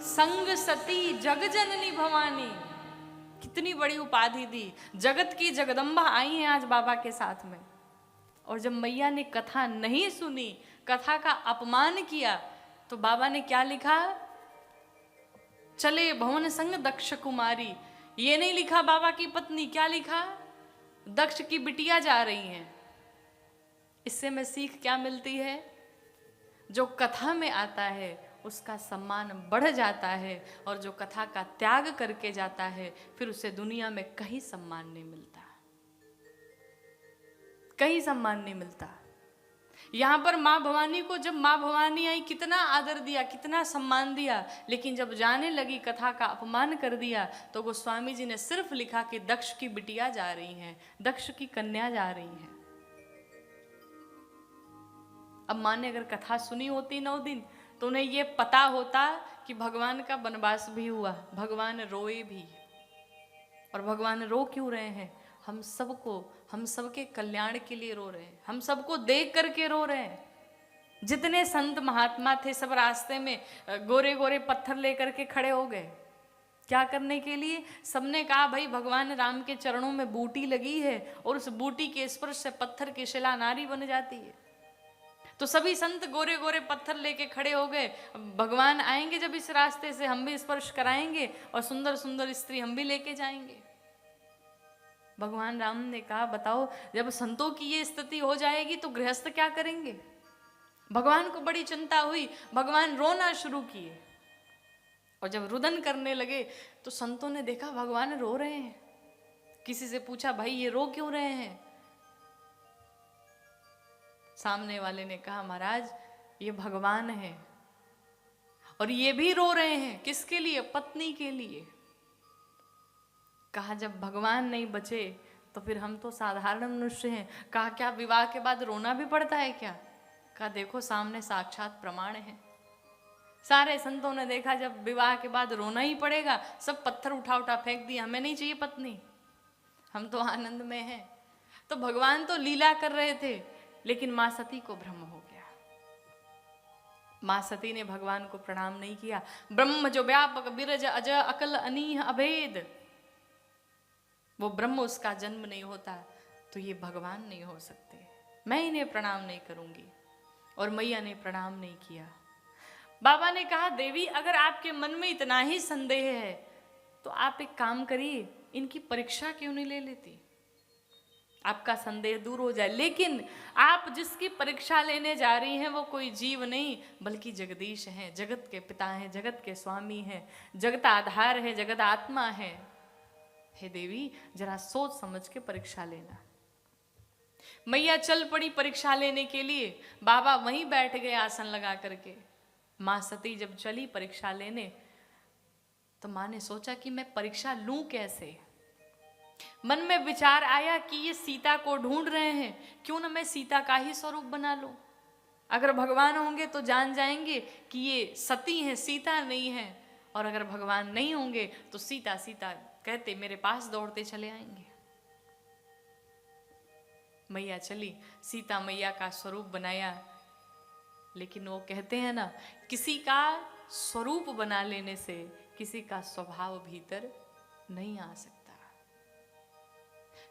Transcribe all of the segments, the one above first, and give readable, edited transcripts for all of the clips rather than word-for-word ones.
संग सती जग जननी भवानी, कितनी बड़ी उपाधि दी। जगत की जगदम्बा आई हैं आज बाबा के साथ में। और जब मैया ने कथा नहीं सुनी, कथा का अपमान किया, तो बाबा ने क्या लिखा? चले भवन संग दक्ष कुमारी। ये नहीं लिखा बाबा की पत्नी, क्या लिखा? दक्ष की बिटिया जा रही हैं। इससे में सीख क्या मिलती है? जो कथा में आता है उसका सम्मान बढ़ जाता है, और जो कथा का त्याग करके जाता है फिर उसे दुनिया में कहीं सम्मान नहीं मिलता, कहीं सम्मान नहीं मिलता। यहां पर मां भवानी को, जब मां भवानी आई, कितना आदर दिया, कितना सम्मान दिया, लेकिन जब जाने लगी कथा का अपमान कर दिया, तो गोस्वामी जी ने सिर्फ लिखा कि दक्ष की बिटिया जा रही हैं, दक्ष की कन्या जा रही हैं। अब मां ने अगर कथा सुनी होती 9 दिन, तो उन्हें यह पता होता कि भगवान का वनवास भी हुआ, भगवान रोए भी। और भगवान रो क्यों रहे हैं? हम सबको, हम सबके कल्याण के लिए रो रहे हैं, हम सबको देख करके रो रहे हैं। जितने संत महात्मा थे सब रास्ते में गोरे गोरे पत्थर लेकर के खड़े हो गए। क्या करने के लिए? सबने कहा भाई भगवान राम के चरणों में बूटी लगी है, और उस बूटी के स्पर्श से पत्थर की शिला नारी बन जाती है। तो सभी संत गोरे गोरे पत्थर लेके खड़े हो गए। भगवान आएंगे जब इस रास्ते से, हम भी स्पर्श कराएंगे, और सुंदर सुंदर स्त्री हम भी लेके जाएंगे। भगवान राम ने कहा बताओ, जब संतों की ये स्थिति हो जाएगी तो गृहस्थ क्या करेंगे? भगवान को बड़ी चिंता हुई, भगवान रोना शुरू किए। और जब रुदन करने लगे तो संतों ने देखा भगवान रो रहे हैं। किसी से पूछा भाई ये रो क्यों रहे हैं? सामने वाले ने कहा महाराज ये भगवान है, और ये भी रो रहे हैं। किसके लिए? पत्नी के लिए। कहा जब भगवान नहीं बचे तो फिर हम तो साधारण मनुष्य हैं। कहा क्या विवाह के बाद रोना भी पड़ता है क्या? कहा देखो सामने साक्षात प्रमाण है। सारे संतों ने देखा जब विवाह के बाद रोना ही पड़ेगा, सब पत्थर उठा उठा फेंक दिया, हमें नहीं चाहिए पत्नी, हम तो आनंद में हैं। तो भगवान तो लीला कर रहे थे, लेकिन मां सती को भ्रम हो गया। मां सती ने भगवान को प्रणाम नहीं किया। ब्रह्म जो व्यापक बिरज अज अकल अनीह अभेद, वो ब्रह्म उसका जन्म नहीं होता तो ये भगवान नहीं हो सकते। मैं इन्हें प्रणाम नहीं करूंगी। और मैया ने प्रणाम नहीं किया। बाबा ने कहा देवी अगर आपके मन में इतना ही संदेह है तो आप एक काम करिए, इनकी परीक्षा क्यों नहीं ले लेती, आपका संदेह दूर हो जाए। लेकिन आप जिसकी परीक्षा लेने जा रही हैं वो कोई जीव नहीं बल्कि जगदीश हैं, जगत के पिता हैं, जगत के स्वामी हैं, जगत आधार है, जगत आत्मा है। हे देवी जरा सोच समझ के परीक्षा लेना। मैया चल पड़ी परीक्षा लेने के लिए। बाबा वहीं बैठ गए आसन लगा करके। मां सती जब चली परीक्षा लेने तो मां ने सोचा कि मैं परीक्षा लूं कैसे। मन में विचार आया कि ये सीता को ढूंढ रहे हैं, क्यों ना मैं सीता का ही स्वरूप बना लूं। अगर भगवान होंगे तो जान जाएंगे कि ये सती हैं, सीता नहीं है। और अगर भगवान नहीं होंगे तो सीता सीता कहते मेरे पास दौड़ते चले आएंगे। मैया चली, सीता मैया का स्वरूप बनाया। लेकिन वो कहते हैं ना, किसी का स्वरूप बना लेने से किसी का स्वभाव भीतर नहीं आ सकता।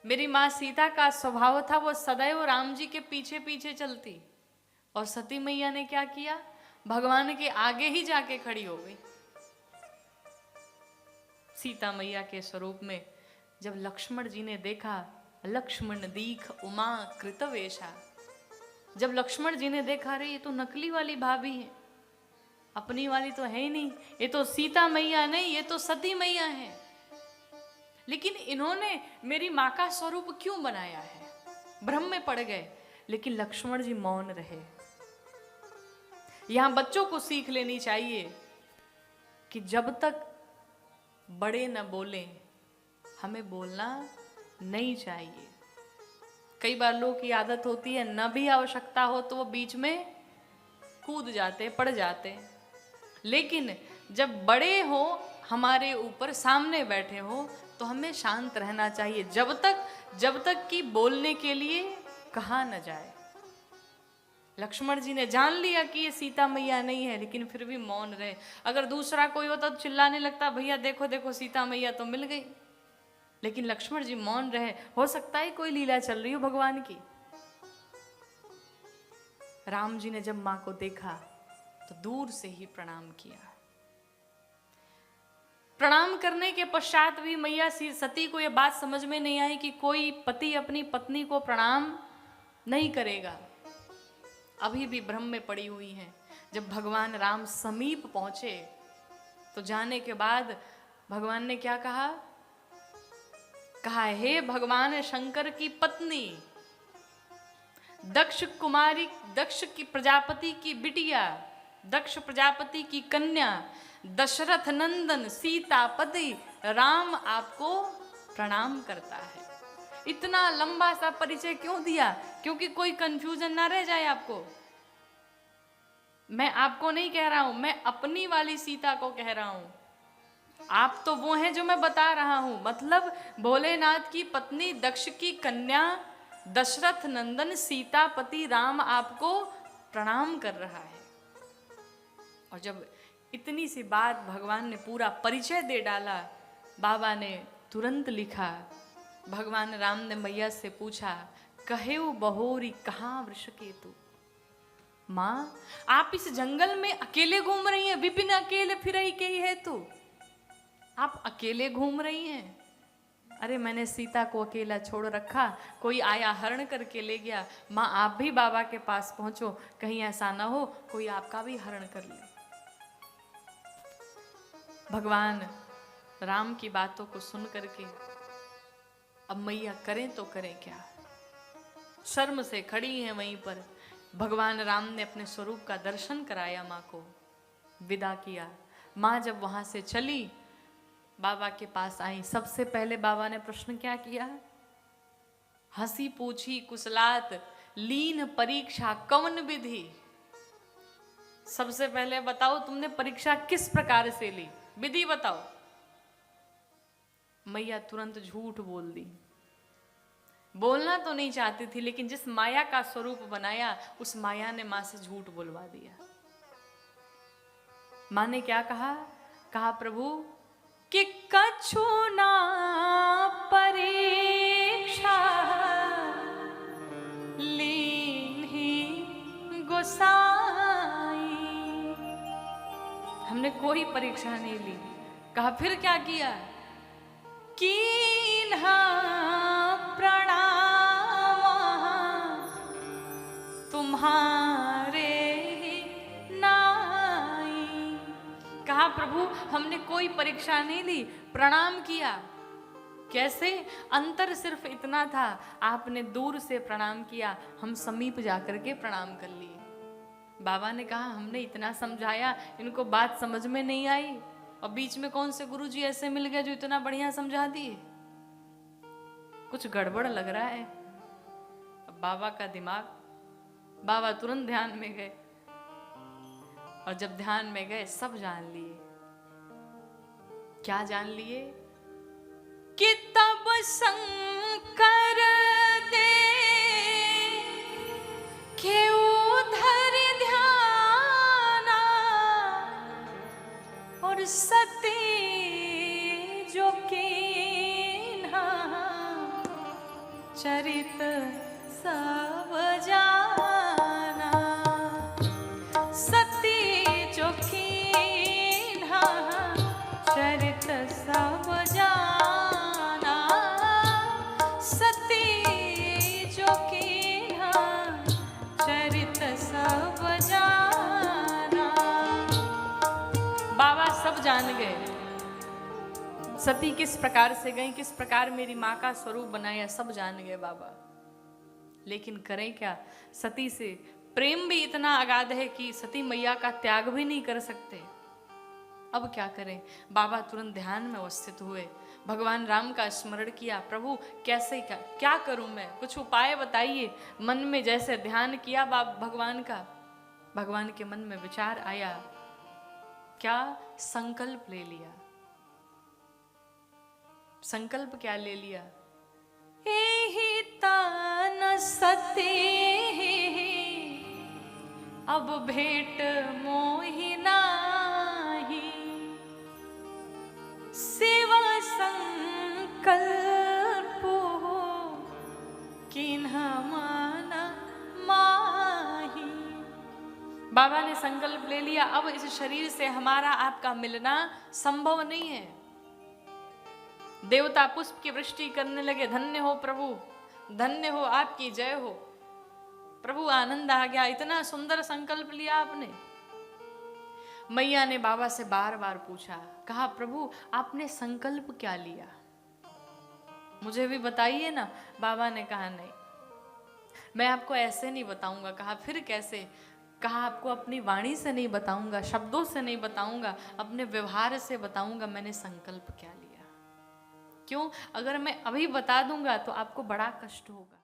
मेरी मां सीता का स्वभाव था वो सदैव राम जी के पीछे पीछे चलती, और सती मैया ने क्या किया, भगवान के आगे ही जाके खड़ी हो गई। सीता मैया के स्वरूप में जब लक्ष्मण जी ने देखा, लक्ष्मण दीख उमा कृतवेशा, जब लक्ष्मण जी ने देखा अरे ये तो नकली वाली भाभी है, अपनी वाली तो है ही नहीं, ये तो सीता मैया नहीं, ये तो सती मैया है। लेकिन इन्होंने मेरी मां का स्वरूप क्यों बनाया है? भ्रम में पड़ गए। लेकिन लक्ष्मण जी मौन रहे। यहां बच्चों को सीख लेनी चाहिए कि जब तक बड़े न बोले हमें बोलना नहीं चाहिए। कई बार लोगों की आदत होती है न भी आवश्यकता हो तो वो बीच में कूद जाते, पड़ जाते। लेकिन जब बड़े हो हमारे ऊपर, सामने बैठे हो, तो हमें शांत रहना चाहिए जब तक कि बोलने के लिए कहा न जाए। लक्ष्मण जी ने जान लिया कि ये सीता मैया नहीं है, लेकिन फिर भी मौन रहे। अगर दूसरा कोई होता तो चिल्लाने लगता, भैया देखो देखो सीता मैया तो मिल गई। लेकिन लक्ष्मण जी मौन रहे। हो सकता है कोई लीला चल रही हो भगवान की। राम जी ने जब मां को देखा तो दूर से ही प्रणाम किया। प्रणाम करने के पश्चात भी मैया सती को यह बात समझ में नहीं आई कि कोई पति अपनी पत्नी को प्रणाम नहीं करेगा। अभी भी भ्रम में पड़ी हुई हैं। जब भगवान राम समीप पहुंचे तो जाने के बाद भगवान ने क्या कहा? कहा, हे भगवान शंकर की पत्नी, दक्ष कुमारी, दक्ष की प्रजापति की बिटिया, दक्ष प्रजापति की कन्या, दशरथ नंदन सीतापति राम आपको प्रणाम करता है। इतना लंबा सा परिचय क्यों दिया? क्योंकि कोई कंफ्यूजन ना रह जाए आपको। मैं आपको नहीं कह रहा हूं, मैं अपनी वाली सीता को कह रहा हूं। आप तो वो हैं जो मैं बता रहा हूं। मतलब भोलेनाथ की पत्नी दक्ष की कन्या दशरथ नंदन सीतापति राम आपको प्रणाम कर रहा है। और जब इतनी सी बात भगवान ने पूरा परिचय दे डाला, बाबा ने तुरंत लिखा। भगवान राम ने मैया से पूछा, कहेऊ बहोरी कहाँ वृषकेतु। माँ, आप इस जंगल में अकेले घूम रही हैं, विपिन अकेले फिर ही के ही है तू। आप अकेले घूम रही हैं? अरे मैंने सीता को अकेला छोड़ रखा, कोई आया हरण करके ले गया। माँ आप भी बाबा के पास पहुंचो, कहीं ऐसा ना हो कोई आपका भी हरण कर ले। भगवान राम की बातों को सुन करके अब मैया करें तो करें क्या, शर्म से खड़ी हैं वहीं पर। भगवान राम ने अपने स्वरूप का दर्शन कराया, माँ को विदा किया। माँ जब वहां से चली, बाबा के पास आई। सबसे पहले बाबा ने प्रश्न क्या किया? हंसी पूछी कुशलात लीन परीक्षा कवन विधि। सबसे पहले बताओ तुमने परीक्षा किस प्रकार से ली, विधि बताओ। मैया तुरंत झूठ बोल दी। बोलना तो नहीं चाहती थी, लेकिन जिस माया का स्वरूप बनाया उस माया ने मां से झूठ बोलवा दिया। मां ने क्या कहा? कहा प्रभु कि कछु ना परीक्षा लीन्ही गोसाई। हमने कोई परीक्षा नहीं ली। कहा फिर क्या किया? कीन्हा प्रणाम तुम्हारे नाई। कहा प्रभु हमने कोई परीक्षा नहीं ली, प्रणाम किया। कैसे? अंतर सिर्फ इतना था, आपने दूर से प्रणाम किया, हम समीप जाकर के प्रणाम कर लिए। बाबा ने कहा हमने इतना समझाया, इनको बात समझ में नहीं आई, और बीच में कौन से गुरुजी ऐसे मिल गए जो इतना बढ़िया समझा दिए। कुछ गड़बड़ लग रहा है। अब बाबा का दिमाग, बाबा तुरंत ध्यान में गए, और जब ध्यान में गए सब जान लिए। क्या जान लिए? कि तब शंकर दे के उधर ध्याना और सती जो कीन्हा चरित सब जाना। सती जो कीन्हा चरित सब जाना। सती जो कीन्हा चरित सब जाना। बाबा सब जान गए, सती किस प्रकार से गई, किस प्रकार मेरी माँ का स्वरूप बनाया, सब जान गए बाबा। लेकिन करें क्या? सती से प्रेम भी इतना अगाध है कि सती मैया का त्याग भी नहीं कर सकते। अब क्या करें? बाबा तुरंत ध्यान में अवस्थित हुए, भगवान राम का स्मरण किया। प्रभु कैसे क्या करूं मैं, कुछ उपाय बताइए। मन में जैसे ध्यान किया भगवान का, भगवान के मन में विचार आया। क्या? संकल्प ले लिया। संकल्प क्या ले लिया? एहि तान सती अब भेंट मोहि नाही, सेवा संकल्प हो किन्ह माना माही। बाबा ने संकल्प ले लिया, अब इस शरीर से हमारा आपका मिलना संभव नहीं है। देवता पुष्प की वृष्टि करने लगे, धन्य हो प्रभु, धन्य हो, आपकी जय हो। प्रभु आनंद आ गया, इतना सुंदर संकल्प लिया आपने। मैया ने बाबा से बार बार पूछा, कहा प्रभु आपने संकल्प क्या लिया, मुझे भी बताइए ना। बाबा ने कहा नहीं, मैं आपको ऐसे नहीं बताऊंगा। कहा फिर कैसे? कहा आपको अपनी वाणी से नहीं बताऊंगा, शब्दों से नहीं बताऊंगा, अपने व्यवहार से बताऊंगा मैंने संकल्प क्या लिया। क्यों? अगर मैं अभी बता दूंगा तो आपको बड़ा कष्ट होगा।